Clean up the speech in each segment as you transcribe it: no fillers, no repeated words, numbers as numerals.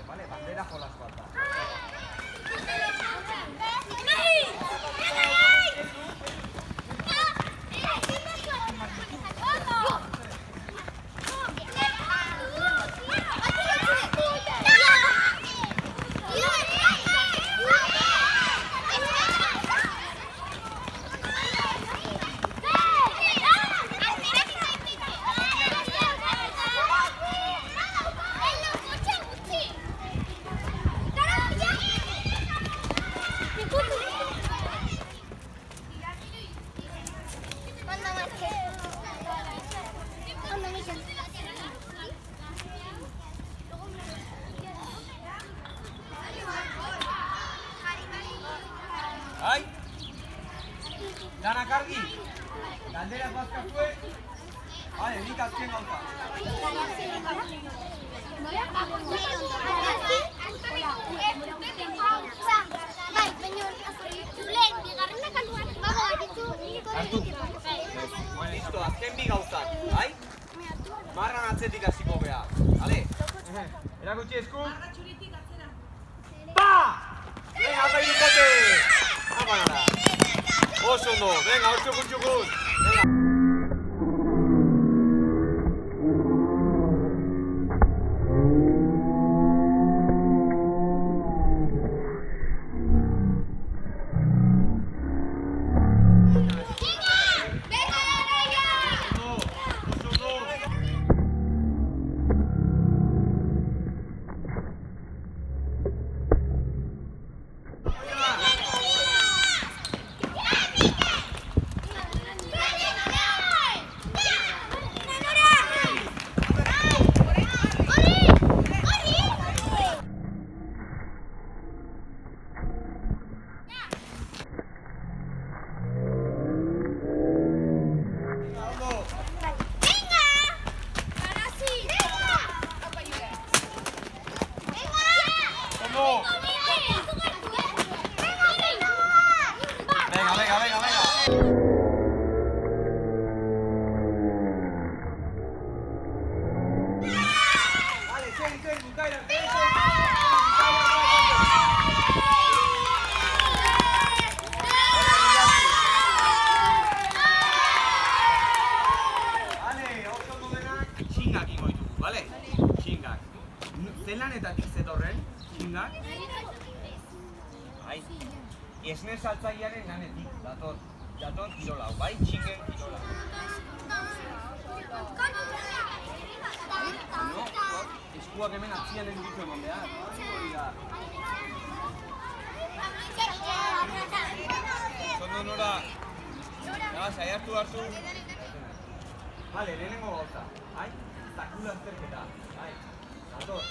Vale, bandera jolas bat da. Ai? Danak argi? Galderak bazkazue? Bale, nik azken gauza. Listo, azken bi gauzak, bai? Marran atzetik hasiko geha, bale? Erakutsi esku? Pa! Venga, hapa irukote! Hapa nara! Oso ondo, venga, hor txukun! Venga! Zelanetatik zetorren, txingak? Bai, esne saltzailearen lanetik, dator kirola, bai, txingen kirola. No, eskuak hemen atzian ez ditu eman behar. Zondo nora, saiatu hartu. Bale, lehenengo gauza, bai, zakula azterketa, bai, dator.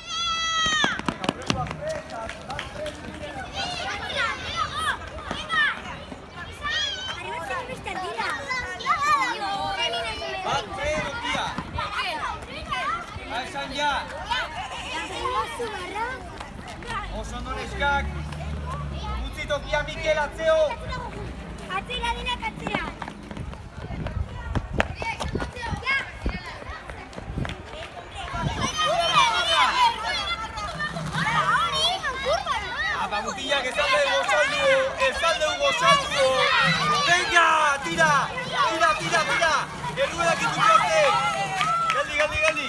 Esan ja! Oso ondo neskak! Utzi tokia Mikel atzeo! Atzera denak atzera! Apa mutilak esalde hugo saldu! Venga! Tira! Erruedak ituko arte! Galdi!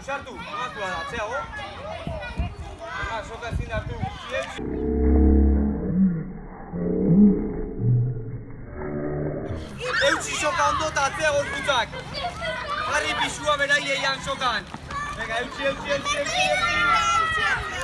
Sartu, amatua da, atzeago. Ema, soka ezin hartu guztien. Eutsi soka ondo eta atzeago izkutzak. Jarri pisua beraileian sokan. Venga, eutsi. Atzera!